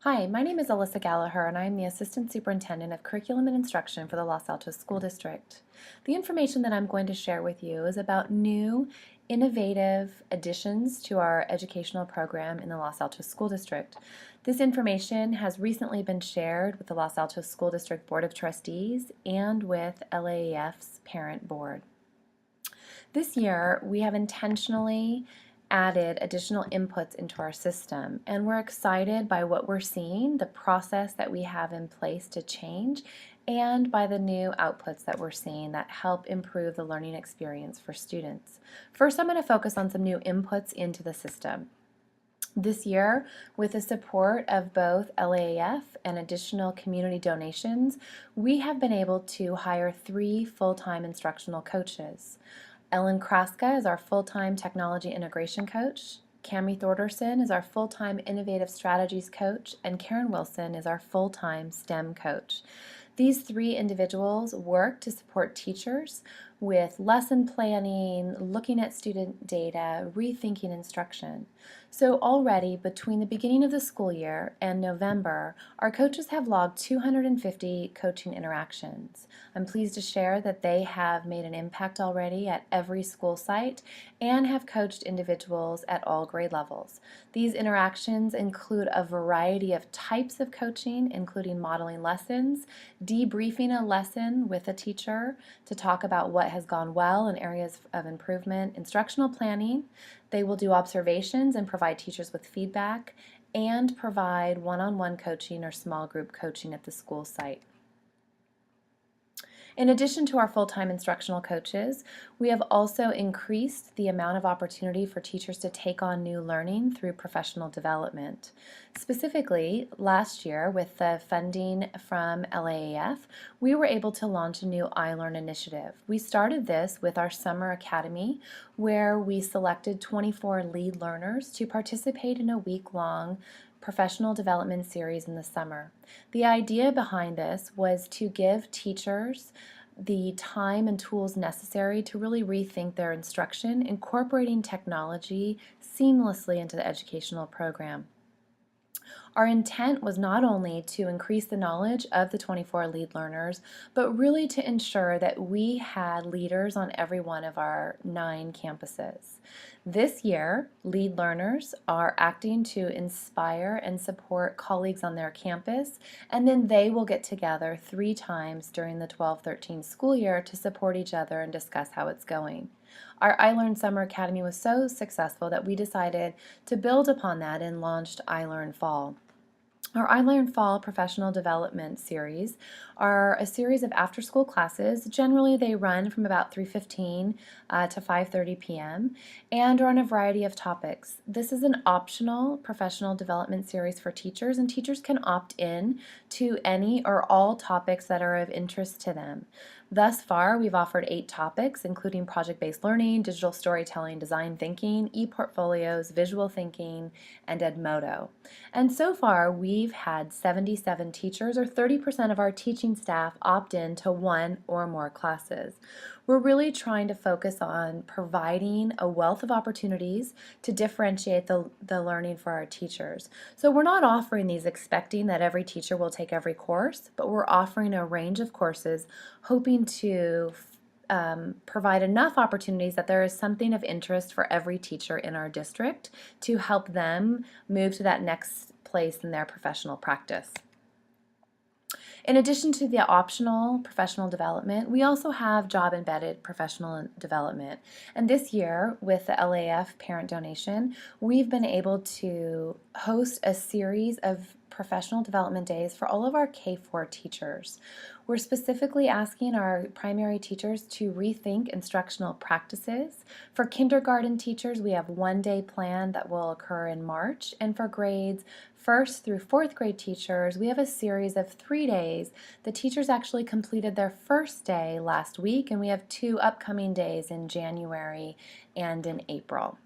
Hi, my name is Alyssa Gallagher, and I am the Assistant Superintendent of Curriculum and Instruction for the Los Altos School District. The information that I'm going to share with you is about new, innovative additions to our educational program in the Los Altos School District. This information has recently been shared with the Los Altos School District Board of Trustees and with LAAF's Parent Board. This year, we have intentionally added additional inputs into our system, and we're excited by what we're seeing, the process that we have in place to change, and by the new outputs that we're seeing that help improve the learning experience for students. First, I'm going to focus on some new inputs into the system. This year, with the support of both LAAF and additional community donations, we have been able to hire 3 full-time instructional coaches. Ellen Kraska is our full-time technology integration coach. Cami Thorderson is our full-time innovative strategies coach, and Karen Wilson is our full-time STEM coach. These 3 individuals work to support teachers with lesson planning, looking at student data, rethinking instruction. So already between the beginning of the school year and November, our coaches have logged 250 coaching interactions. I'm pleased to share that they have made an impact already at every school site and have coached individuals at all grade levels. These interactions include a variety of types of coaching, including modeling lessons, debriefing a lesson with a teacher to talk about what has gone well and areas of improvement, instructional planning. They will do observations and provide teachers with feedback, and provide one-on-one coaching or small group coaching at the school site. In addition to our full-time instructional coaches, we have also increased the amount of opportunity for teachers to take on new learning through professional development. Specifically, last year with the funding from LAAF, we were able to launch a new iLearn initiative. We started this with our Summer Academy, where we selected 24 lead learners to participate in a week-long professional development series in the summer. The idea behind this was to give teachers the time and tools necessary to really rethink their instruction, incorporating technology seamlessly into the educational program. Our intent was not only to increase the knowledge of the 24 lead learners, but really to ensure that we had leaders on every one of our 9 campuses. This year, lead learners are acting to inspire and support colleagues on their campus, and then they will get together 3 times during the 12-13 school year to support each other and discuss how it's going. Our iLearn Summer Academy was so successful that we decided to build upon that and launched iLearn Fall. Our iLearn Fall Professional Development Series are a series of after-school classes. Generally, they run from about 3:15 to 5:30 p.m. and are on a variety of topics. This is an optional professional development series for teachers, and teachers can opt in to any or all topics that are of interest to them. Thus far, we've offered 8 topics, including project-based learning, digital storytelling, design thinking, e-portfolios, visual thinking, and Edmodo. And so far, we've had 77 teachers, or 30% of our teaching staff, opt in to 1 or more classes. We're really trying to focus on providing a wealth of opportunities to differentiate the learning for our teachers. So we're not offering these expecting that every teacher will take every course, but we're offering a range of courses hoping to provide enough opportunities that there is something of interest for every teacher in our district to help them move to that next place in their professional practice. In addition to the optional professional development, we also have job-embedded professional development. And this year, with the LAF parent donation, we've been able to host a series of professional development days for all of our K-4 teachers. We're specifically asking our primary teachers to rethink instructional practices. For kindergarten teachers, we have 1-day plan that will occur in March, and for grades 1st through 4th grade teachers, we have a series of 3 days. The teachers actually completed their first day last week, and we have 2 upcoming days in January and in April.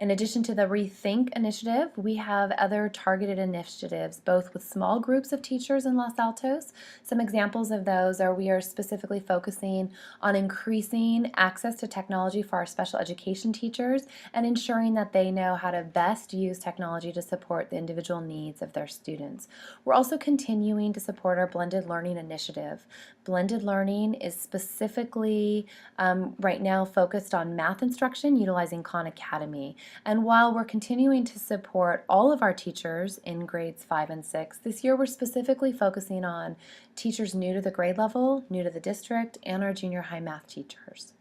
In addition to the Rethink initiative, we have other targeted initiatives, both with small groups of teachers in Los Altos. Some examples of those are we are specifically focusing on increasing access to technology for our special education teachers and ensuring that they know how to best use technology to support the individual needs of their students. We're also continuing to support our blended learning initiative. Blended learning is specifically right now focused on math instruction utilizing Khan Academy. And while we're continuing to support all of our teachers in grades 5 and 6, this year we're specifically focusing on teachers new to the grade level, new to the district, and our junior high math teachers.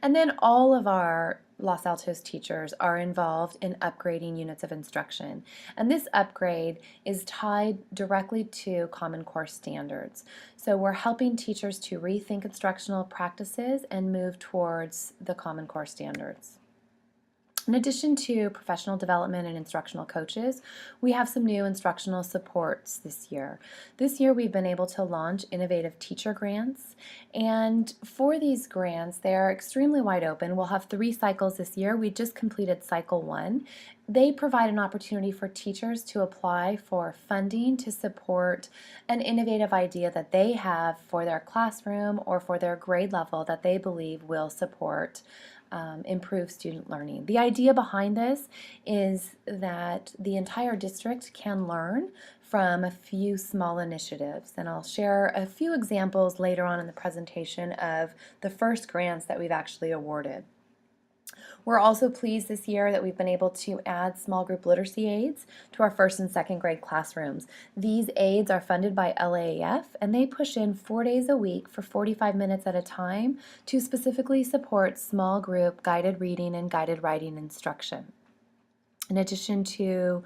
And then all of our Los Altos teachers are involved in upgrading units of instruction. And this upgrade is tied directly to Common Core standards. So we're helping teachers to rethink instructional practices and move towards the Common Core standards. In addition to professional development and instructional coaches, we have some new instructional supports this year. This year we've been able to launch innovative teacher grants, and for these grants, they are extremely wide open. We'll have 3 cycles this year. We just completed cycle 1. They provide an opportunity for teachers to apply for funding to support an innovative idea that they have for their classroom or for their grade level that they believe will support improve student learning. The idea behind this is that the entire district can learn from a few small initiatives, and I'll share a few examples later on in the presentation of the first grants that we've actually awarded. We're also pleased this year that we've been able to add small group literacy aids to our first and second grade classrooms. These aids are funded by LAAF, and they push in 4 days a week for 45 minutes at a time to specifically support small group guided reading and guided writing instruction. In addition to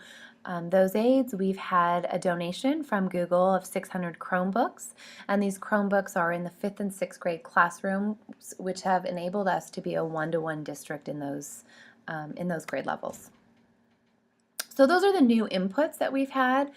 those aids, we've had a donation from Google of 600 Chromebooks, and these Chromebooks are in the 5th and 6th grade classrooms, which have enabled us to be a one-to-one district in those grade levels. So those are the new inputs that we've had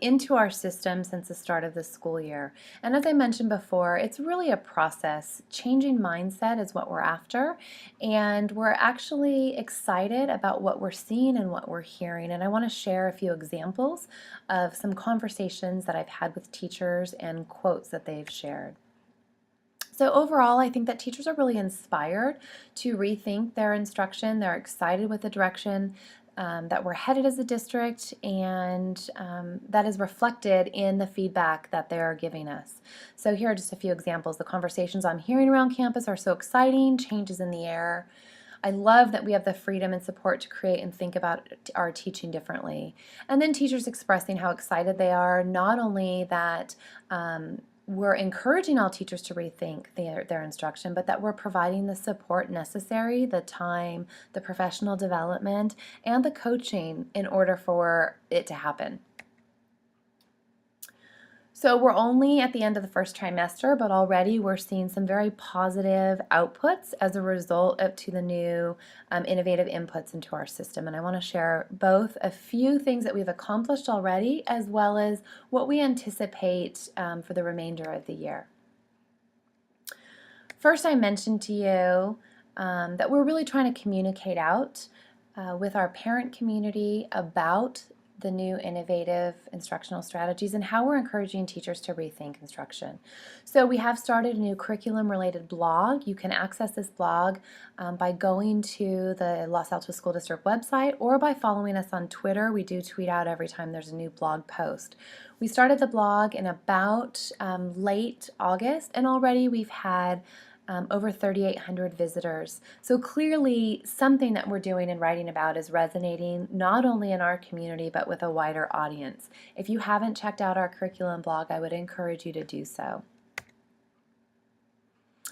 into our system since the start of the school year. And as I mentioned before, it's really a process. Changing mindset is what we're after, and we're actually excited about what we're seeing and what we're hearing. And I want to share a few examples of some conversations that I've had with teachers and quotes that they've shared. So overall, I think that teachers are really inspired to rethink their instruction. They're excited with the direction that we're headed as a district, and that is reflected in the feedback that they're giving us. So here are just a few examples. The conversations I'm hearing around campus are so exciting, changes in the air. I love that we have the freedom and support to create and think about our teaching differently. And then teachers expressing how excited they are, not only that we're encouraging all teachers to rethink their instruction, but that we're providing the support necessary, the time, the professional development, and the coaching in order for it to happen. So we're only at the end of the first trimester, but already we're seeing some very positive outputs as a result of the new innovative inputs into our system. And I want to share both a few things that we've accomplished already, as well as what we anticipate for the remainder of the year. First, I mentioned to you that we're really trying to communicate out with our parent community about the new innovative instructional strategies and how we're encouraging teachers to rethink instruction. So we have started a new curriculum-related blog. You can access this blog by going to the Los Altos School District website or by following us on Twitter. We do tweet out every time there's a new blog post. We started the blog in about late August, and already we've had over 3,800 visitors. So clearly something that we're doing and writing about is resonating not only in our community but with a wider audience. If you haven't checked out our curriculum blog, I would encourage you to do so.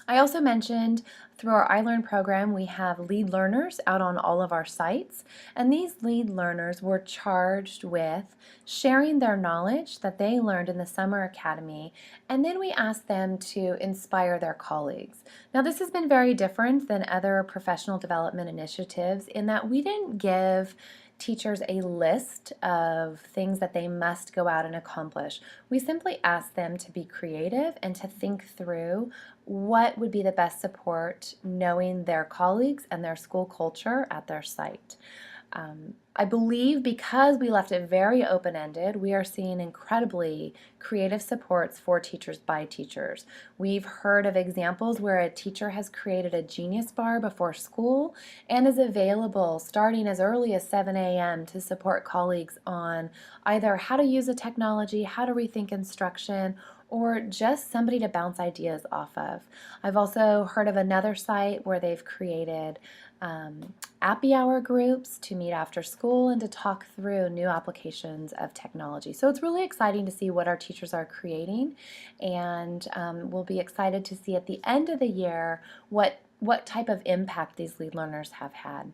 I also mentioned through our iLearn program we have lead learners out on all of our sites, and these lead learners were charged with sharing their knowledge that they learned in the summer academy, and then we asked them to inspire their colleagues. Now this has been very different than other professional development initiatives in that we didn't give teachers a list of things that they must go out and accomplish. We simply ask them to be creative and to think through what would be the best support knowing their colleagues and their school culture at their site. I believe because we left it very open-ended, we are seeing incredibly creative supports for teachers by teachers. We've heard of examples where a teacher has created a Genius bar before school and is available starting as early as 7 a.m. to support colleagues on either how to use a technology, how to rethink instruction, or just somebody to bounce ideas off of. I've also heard of another site where they've created happy hour groups to meet after school and to talk through new applications of technology. So it's really exciting to see what our teachers are creating, and we'll be excited to see at the end of the year what type of impact these lead learners have had.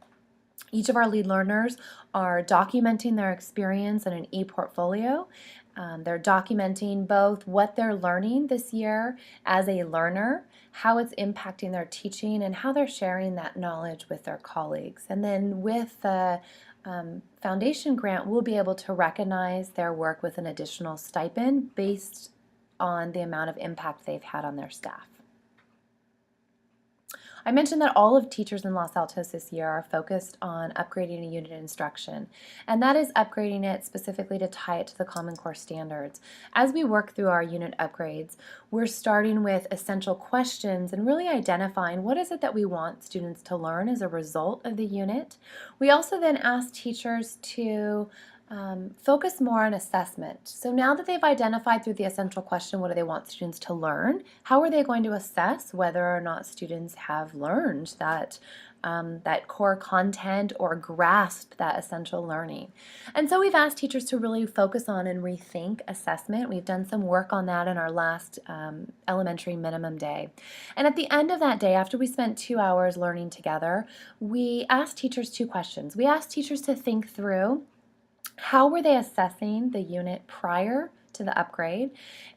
Each of our lead learners are documenting their experience in an e-portfolio. They're documenting both what they're learning this year as a learner, how it's impacting their teaching, and how they're sharing that knowledge with their colleagues. And then with the foundation grant, we'll be able to recognize their work with an additional stipend based on the amount of impact they've had on their staff. I mentioned that all of teachers in Los Altos this year are focused on upgrading a unit instruction, and that is upgrading it specifically to tie it to the Common Core standards. As we work through our unit upgrades, we're starting with essential questions and really identifying what is it that we want students to learn as a result of the unit. We also then ask teachers to focus more on assessment. So now that they've identified through the essential question what do they want students to learn, how are they going to assess whether or not students have learned that core content or grasped that essential learning. And so we've asked teachers to really focus on and rethink assessment. We've done some work on that in our last elementary minimum day. And at the end of that day, after we spent 2 hours learning together, we asked teachers 2 questions. We asked teachers to think through how were they assessing the unit prior to the upgrade,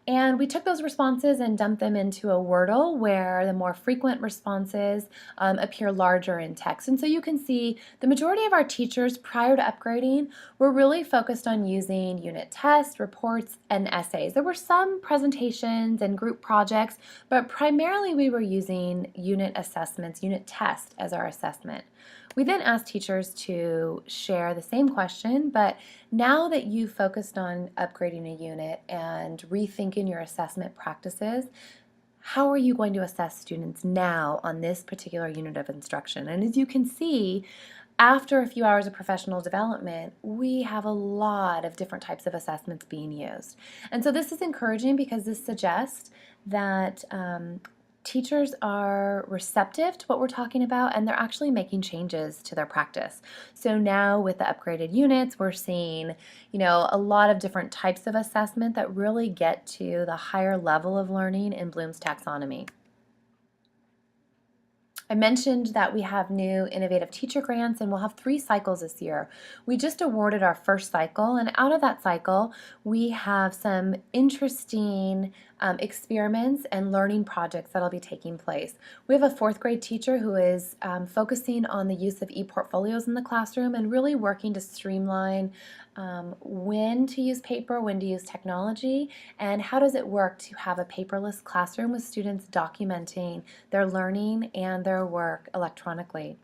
and we took those responses and dumped them into a Wordle where the more frequent responses appear larger in text. And so you can see the majority of our teachers prior to upgrading were really focused on using unit tests, reports, and essays. There were some presentations and group projects, but primarily we were using unit assessments, unit tests as our assessment. We then asked teachers to share the same question, but now that you've focused on upgrading a unit and rethinking your assessment practices, how are you going to assess students now on this particular unit of instruction? And as you can see, after a few hours of professional development, we have a lot of different types of assessments being used. And so this is encouraging because this suggests that teachers are receptive to what we're talking about, and they're actually making changes to their practice. So now with the upgraded units, we're seeing, a lot of different types of assessment that really get to the higher level of learning in Bloom's taxonomy. I mentioned that we have new innovative teacher grants, and we'll have 3 cycles this year. We just awarded our first cycle, and out of that cycle we have some interesting experiments and learning projects that'll be taking place. We have a 4th grade teacher who is focusing on the use of e-portfolios in the classroom and really working to streamline when to use paper, when to use technology, and how does it work to have a paperless classroom with students documenting their learning and their work electronically.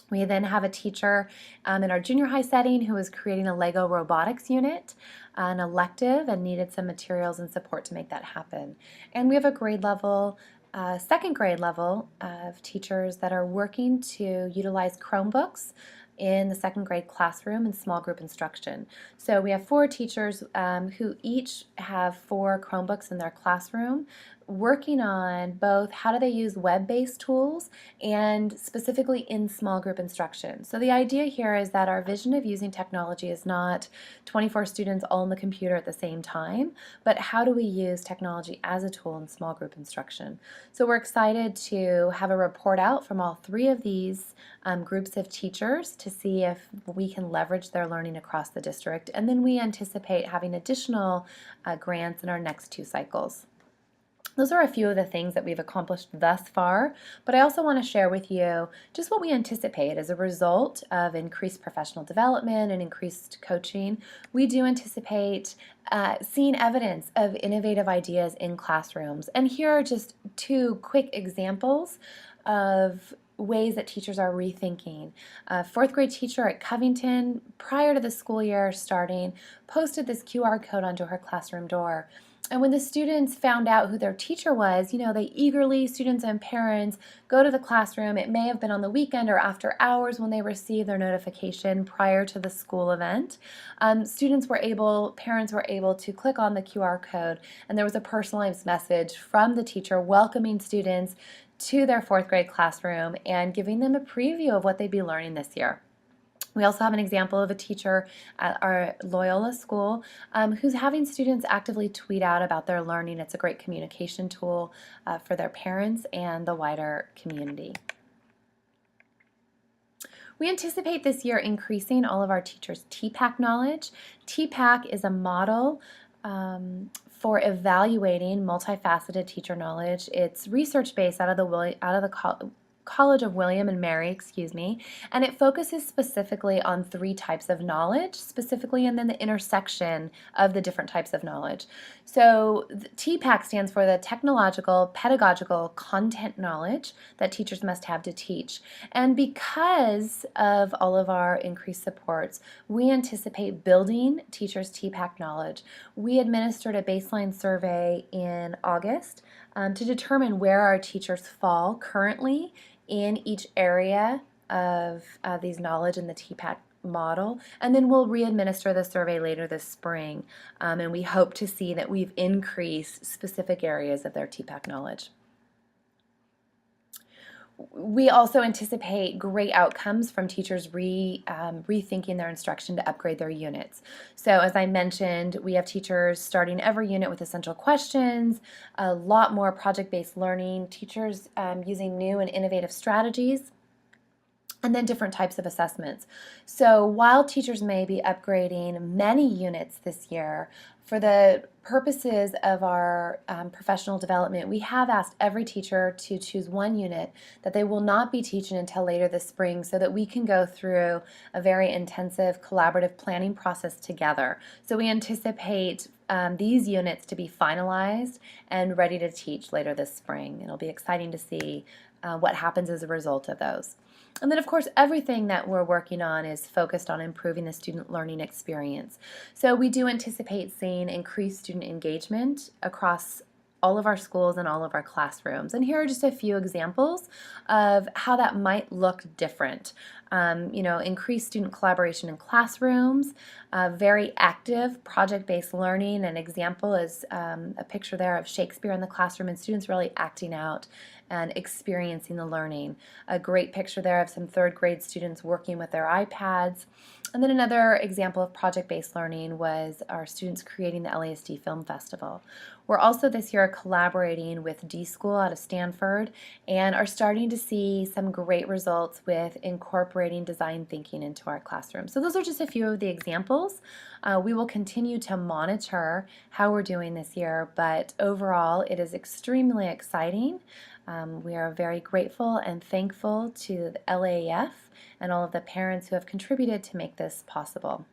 We then have a teacher in our junior high setting who is creating a Lego robotics unit, an elective, and needed some materials and support to make that happen. And we have a grade level, 2nd grade level of teachers that are working to utilize Chromebooks in the 2nd grade classroom and small group instruction. So we have 4 teachers who each have 4 Chromebooks in their classroom, working on both how do they use web-based tools and specifically in small group instruction. So the idea here is that our vision of using technology is not 24 students all on the computer at the same time, but how do we use technology as a tool in small group instruction. So we're excited to have a report out from all 3 of these groups of teachers to see if we can leverage their learning across the district, and then we anticipate having additional grants in our next 2 cycles. Those are a few of the things that we've accomplished thus far, but I also want to share with you just what we anticipate as a result of increased professional development and increased coaching. We do anticipate seeing evidence of innovative ideas in classrooms. And here are just two quick examples of ways that teachers are rethinking. A fourth grade teacher at Covington, prior to the school year starting, posted this QR code onto her classroom door. And when the students found out who their teacher was, they eagerly, students and parents, go to the classroom. It may have been on the weekend or after hours when they received their notification prior to the school event. Parents were able to click on the QR code, and there was a personalized message from the teacher welcoming students to their fourth grade classroom and giving them a preview of what they'd be learning this year. We also have an example of a teacher at our Loyola school who's having students actively tweet out about their learning. It's a great communication tool for their parents and the wider community. We anticipate this year increasing all of our teachers' TPAC knowledge. TPAC is a model for evaluating multifaceted teacher knowledge. It's research-based out of the College of William and Mary, and it focuses specifically on 3 types of knowledge, specifically, and then the intersection of the different types of knowledge. So the TPAC stands for the technological, pedagogical, content knowledge that teachers must have to teach. And because of all of our increased supports, we anticipate building teachers' TPAC knowledge. We administered a baseline survey in August to determine where our teachers fall currently in each area of these knowledge in the TPAC model, and then we'll re-administer the survey later this spring, and we hope to see that we've increased specific areas of their TPAC knowledge. We also anticipate great outcomes from teachers rethinking their instruction to upgrade their units. So as I mentioned, we have teachers starting every unit with essential questions, a lot more project-based learning, teachers using new and innovative strategies, and then different types of assessments. So while teachers may be upgrading many units this year, for the purposes of our professional development, we have asked every teacher to choose one unit that they will not be teaching until later this spring so that we can go through a very intensive collaborative planning process together. So we anticipate these units to be finalized and ready to teach later this spring. It'll be exciting to see what happens as a result of those. And then, of course, everything that we're working on is focused on improving the student learning experience. So we do anticipate seeing increased student engagement across all of our schools and all of our classrooms. And here are just a few examples of how that might look different. Increased student collaboration in classrooms, very active project-based learning. An example is a picture there of Shakespeare in the classroom and students really acting out and experiencing the learning. A great picture there of some third grade students working with their iPads. And then another example of project-based learning was our students creating the LASD Film Festival. We're also this year collaborating with D School out of Stanford and are starting to see some great results with incorporating design thinking into our classroom. So those are just a few of the examples. We will continue to monitor how we're doing this year, but overall it is extremely exciting. We are very grateful and thankful to the LAF and all of the parents who have contributed to make this possible.